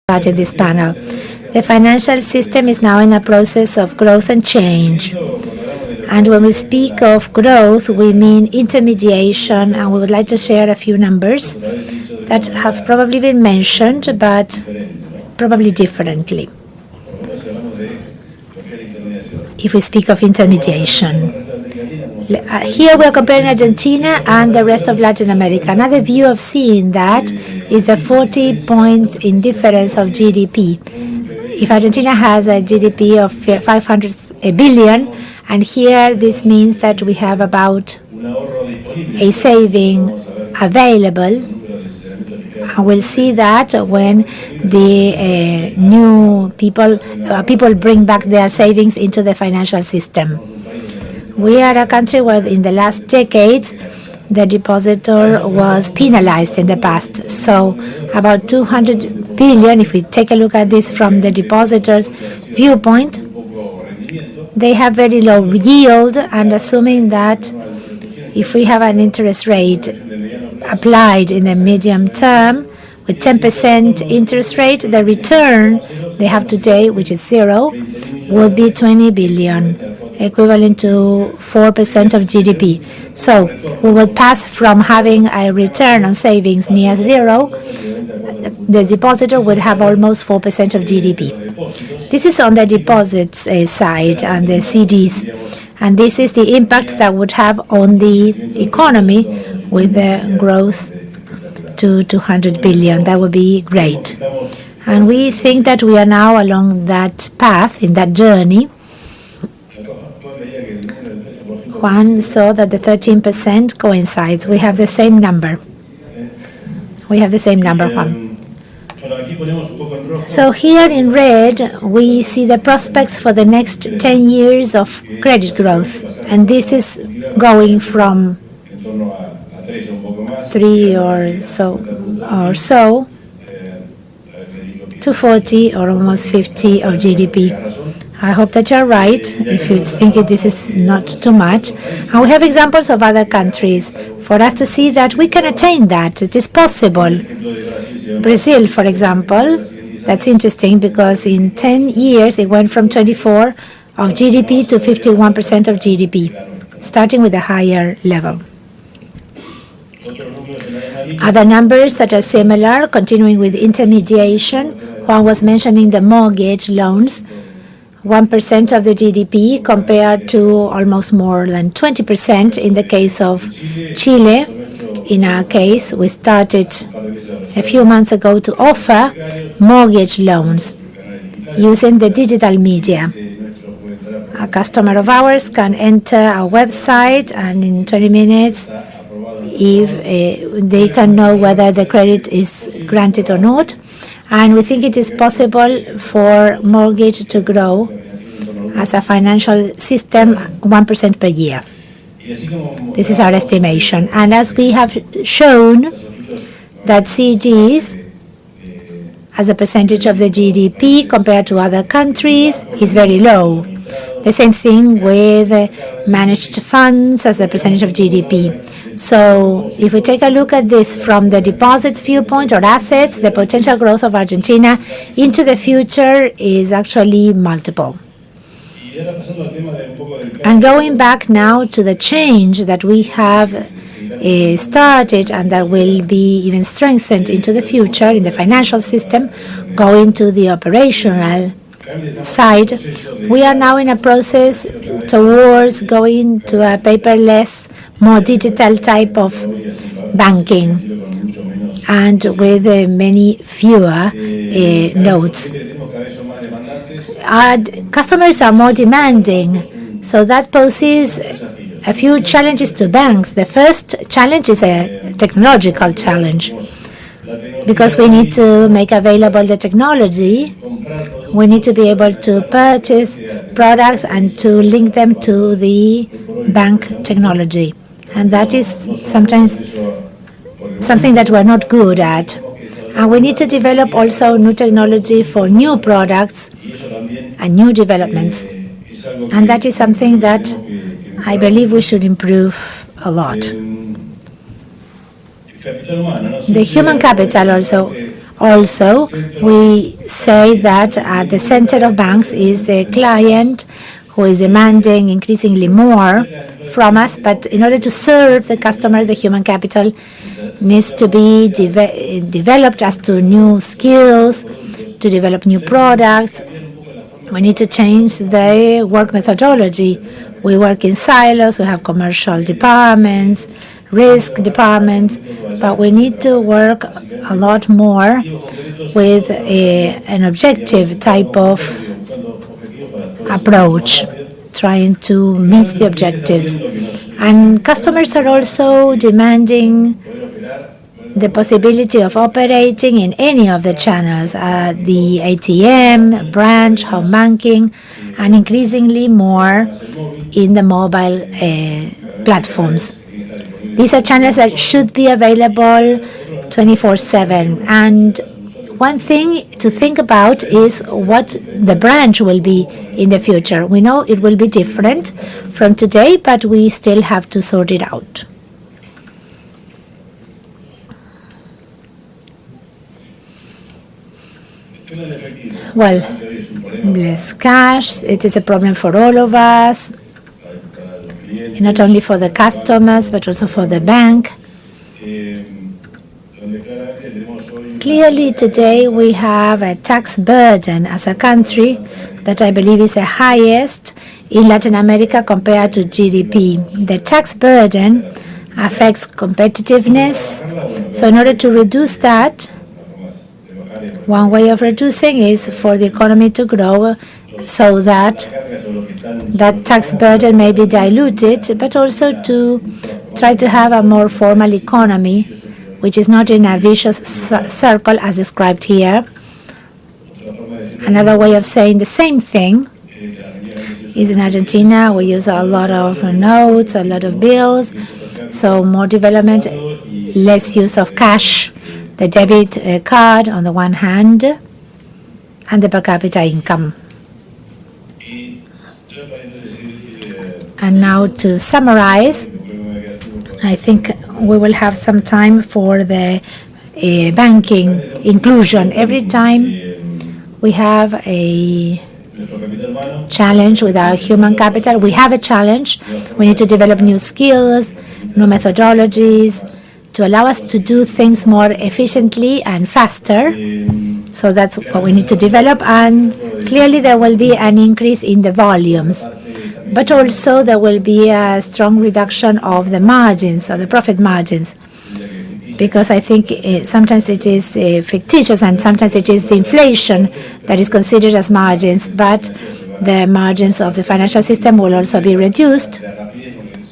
about in this panel. The financial system is now in a process of growth and change. And when we speak of growth, we mean intermediation, and we would like to share a few numbers that have probably been mentioned, but probably differently. If we speak of intermediation. Here we are comparing Argentina and the rest of Latin America. Another view of seeing that is the 40-point indifference of GDP. If Argentina has a GDP of 500 billion, and here this means that we have about a saving available. And we'll see that when the new people bring back their savings into the financial system. We are a country where in the last decades the depositor was penalized in the past. So about 200 billion, if we take a look at this from the depositor's viewpoint, they have very low yield, and assuming that if we have an interest rate applied in the medium term with 10% interest rate, the return they have today, which is zero, would be 20 billion, equivalent to 4% of GDP. So we would pass from having a return on savings near zero, the depositor would have almost 4% of GDP. This is on the deposits side and the CDs. And this is the impact that would have on the economy with the growth to 200 billion. That would be great. And we think that we are now along that path, in that journey. Juan saw that the 13% coincides. We have the same number. Juan. So here in red, we see the prospects for the next 10 years of credit growth. And this is going from 3 or so to 40 or almost 50 of GDP. I hope that you're right if you think this is not too much. And we have examples of other countries for us to see that we can attain that. It is possible. Brazil, for example, that's interesting because in 10 years it went from 24 of GDP to 51% of GDP, starting with a higher level. Other numbers that are similar, continuing with intermediation. Juan was mentioning the mortgage loans. 1% of the GDP compared to almost more than 20% in the case of Chile. In our case, we started a few months ago to offer mortgage loans using the digital media. A customer of ours can enter our website, and in 20 minutes, if they can know whether the credit is granted or not. And we think it is possible for mortgage to grow as a financial system 1% per year. This is our estimation. And as we have shown, that CDs as a percentage of the GDP compared to other countries is very low. The same thing with managed funds as a percentage of GDP. So if we take a look at this from the deposits viewpoint or assets, the potential growth of Argentina into the future is actually multiple. And going back now to the change that we have started and that will be even strengthened into the future in the financial system, going to the operational side, we are now in a process towards going to a paperless, more digital type of banking, and with many fewer notes. Our customers are more demanding, so that poses a few challenges to banks. The first challenge is a technological challenge, because we need to make available the technology. We need to be able to purchase products and to link them to the bank technology. And that is sometimes something that we're not good at. And we need to develop also new technology for new products and new developments. And that is something that I believe we should improve a lot. The human capital also. Also, we say that at the center of banks is the client, who is demanding increasingly more from us. But in order to serve the customer, the human capital needs to be developed as to new skills, to develop new products. We need to change the work methodology. We work in silos, we have commercial departments, risk departments, but we need to work a lot more with an objective type of approach, trying to meet the objectives. And customers are also demanding the possibility of operating in any of the channels, the ATM, branch, home banking, and increasingly more in the mobile platforms. These are channels that should be available 24/7. And one thing to think about is what the branch will be in the future. We know it will be different from today, but we still have to sort it out. Well, less cash, it is a problem for all of us, not only for the customers, but also for the bank. Clearly, today we have a tax burden as a country that I believe is the highest in Latin America compared to GDP. The tax burden affects competitiveness. So in order to reduce that, one way of reducing is for the economy to grow so that that tax burden may be diluted, but also to try to have a more formal economy, which is not in a vicious circle as described here. Another way of saying the same thing is in Argentina, we use a lot of notes, a lot of bills, so more development, less use of cash, the debit card on the one hand, and the per capita income. And now to summarize, I think we will have some time for the banking inclusion. Every time we have a challenge with our human capital, we have a challenge. We need to develop new skills, new methodologies to allow us to do things more efficiently and faster. So that's what we need to develop. And clearly there will be an increase in the volumes. But also there will be a strong reduction of the margins, of the profit margins, because I think sometimes it is fictitious and sometimes it is the inflation that is considered as margins, but the margins of the financial system will also be reduced.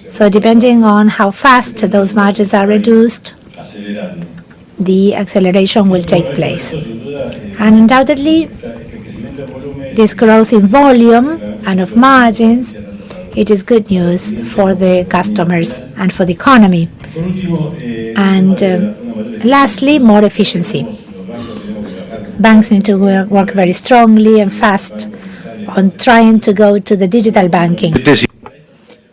So depending on how fast those margins are reduced, the acceleration will take place. And undoubtedly, this growth in volume and of margins, it is good news for the customers and for the economy. And lastly, more efficiency. Banks need to work very strongly and fast on trying to go to the digital banking.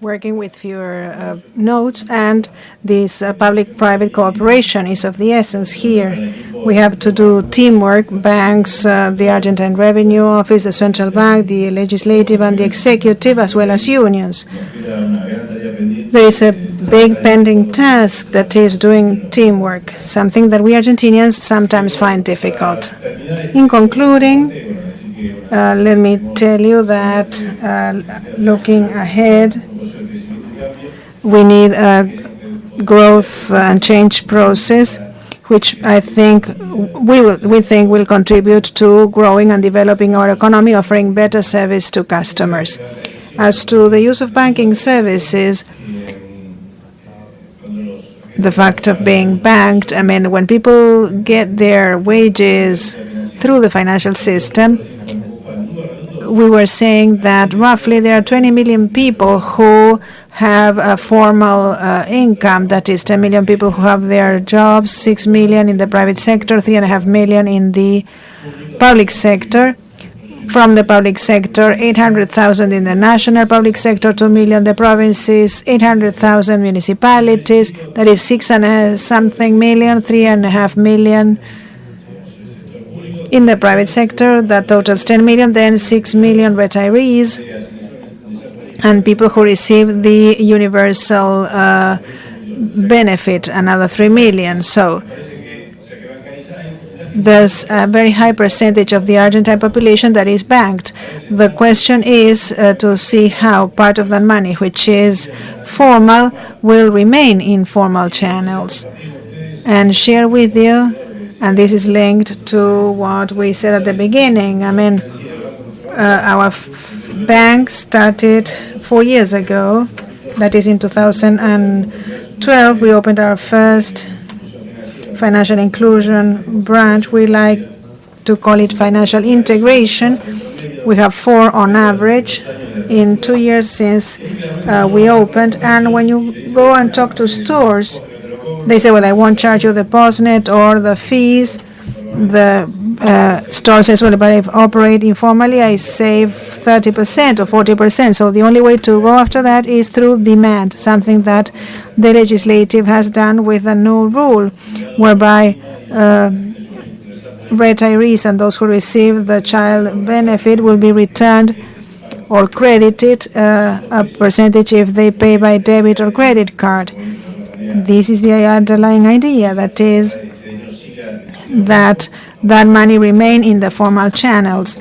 Working with fewer nodes, and this public-private cooperation is of the essence here. We have to do teamwork, banks, the Argentine Revenue Office, the Central Bank, the legislative and the executive, as well as unions. There is a big pending task that is doing teamwork, something that we Argentinians sometimes find difficult. In concluding, let me tell you that looking ahead, we need a growth and change process, which I think we think will contribute to growing and developing our economy, offering better service to customers. As to the use of banking services, the fact of being banked, I mean, when people get their wages through the financial system, we were saying that roughly there are 20 million people who have a formal income, that is 10 million people who have their jobs, 6 million in the private sector, 3.5 million in the public sector. From the public sector, 800,000 in the national public sector, 2 million the provinces, 800,000 municipalities, that is 6 and something million, 3.5 million In the private sector, that totals 10 million, then 6 million retirees and people who receive the universal benefit, another 3 million. So there's a very high percentage of the Argentine population that is banked. The question is to see how part of that money, which is formal, will remain in formal channels. And share with you, and this is linked to what we said at the beginning. I mean, our bank started 4 years ago. That is in 2012. We opened our first financial inclusion branch. We like to call it financial integration. We have 4 on average in 2 years since we opened. And when you go and talk to stores, they say, well, I won't charge you the postnet or the fees. The store says, well, but if I operate informally, I save 30% or 40%. So the only way to go after that is through demand, something that the legislative has done with a new rule, whereby retirees and those who receive the child benefit will be returned or credited a percentage if they pay by debit or credit card. This is the underlying idea, that is, that money remain in the formal channels.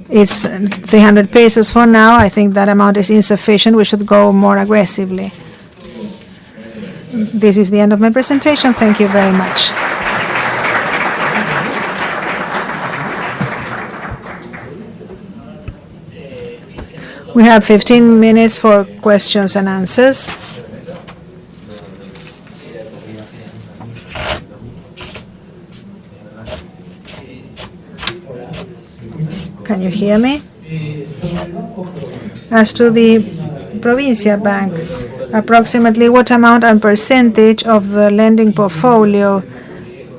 It's 300 pesos for now. I think that amount is insufficient. We should go more aggressively. This is the end of my presentation. Thank you very much. We have 15 minutes for questions and answers. Can you hear me? As to the Provincia Bank, approximately what amount and percentage of the lending portfolio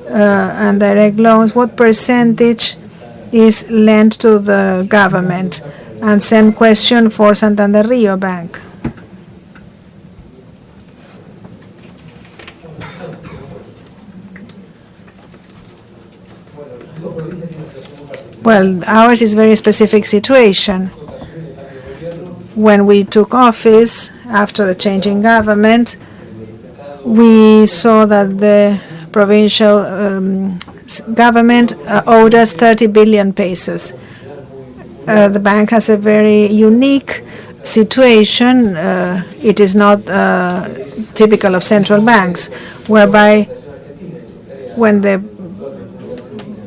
and direct loans, what percentage is lent to the government? And same question for Santander Rio Bank. Well, ours is a very specific situation. When we took office, after the change in government, we saw that the provincial government owed us 30 billion pesos. The bank has a very unique situation. It is not typical of central banks, whereby when the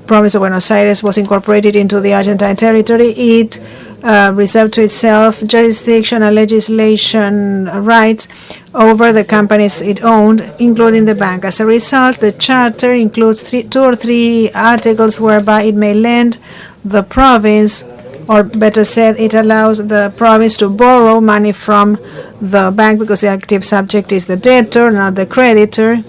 province of Buenos Aires was incorporated into the Argentine territory, it reserved to itself jurisdiction and legislation rights over the companies it owned, including the bank. As a result, the charter includes 2 or 3 articles whereby it may lend the province, or better said, it allows the province to borrow money from the bank, because the active subject is the debtor, not the creditor.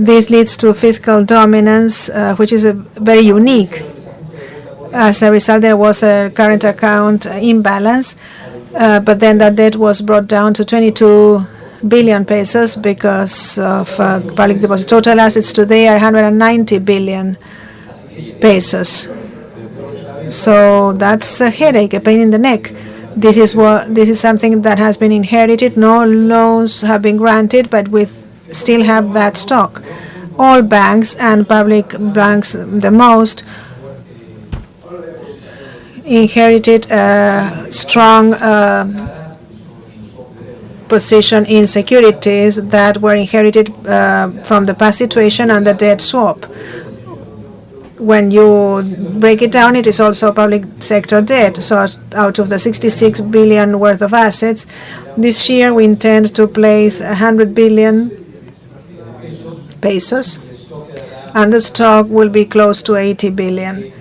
This leads to fiscal dominance, which is very unique. As a result, there was a current account imbalance, but then that debt was brought down to 22 billion pesos because of public deposit. Total assets today are 190 billion pesos. So that's a headache, a pain in the neck. This is something that has been inherited. No loans have been granted, but we still have that stock. All banks, and public banks the most, inherited a strong position in securities that were inherited from the past situation and the debt swap. When you break it down, it is also public sector debt. So out of the 66 billion worth of assets, this year we intend to place 100 billion pesos, and the stock will be close to 80 billion.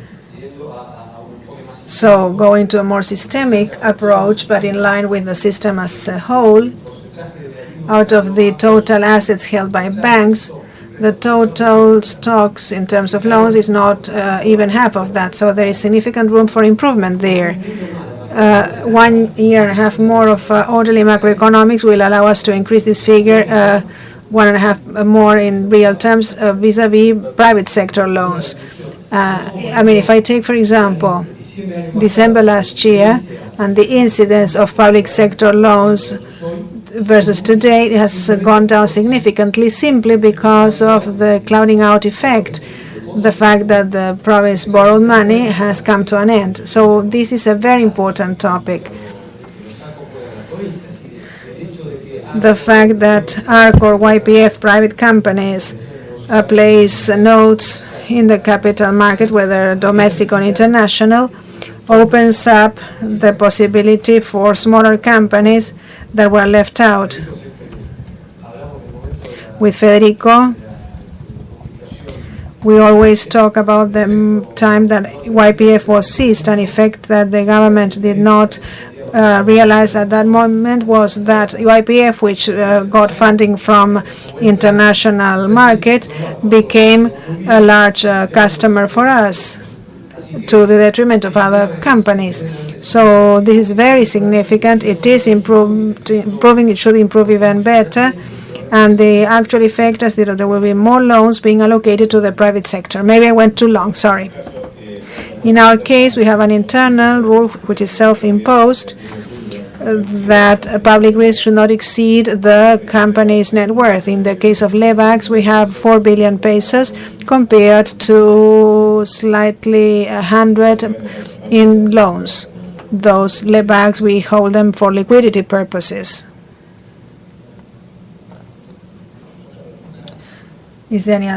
So going to a more systemic approach, but in line with the system as a whole, out of the total assets held by banks, the total stocks in terms of loans is not even half of that. So there is significant room for improvement there. 1 year and a half more of orderly macroeconomics will allow us to increase this figure 1.5 more in real terms vis-a-vis private sector loans. I mean, if I take, for example, December last year and the incidence of public sector loans versus today, it has gone down significantly simply because of the clouding out effect, the fact that the province borrowed money has come to an end. So this is a very important topic. The fact that ARC or YPF private companies place notes in the capital market, whether domestic or international, opens up the possibility for smaller companies that were left out. With Federico, we always talk about the time that YPF was seized. An effect that the government did not realize at that moment was that YPF, which got funding from international markets, became a large customer for us, to the detriment of other companies. So this is very significant. It is improving. It should improve even better. And the actual effect is that there will be more loans being allocated to the private sector. Maybe I went too long, sorry. In our case, we have an internal rule which is self-imposed, that public risk should not exceed the company's net worth. In the case of Lebacs, we have 4 billion pesos compared to slightly 100 in loans. Those Lebacs, we hold them for liquidity purposes. Is there any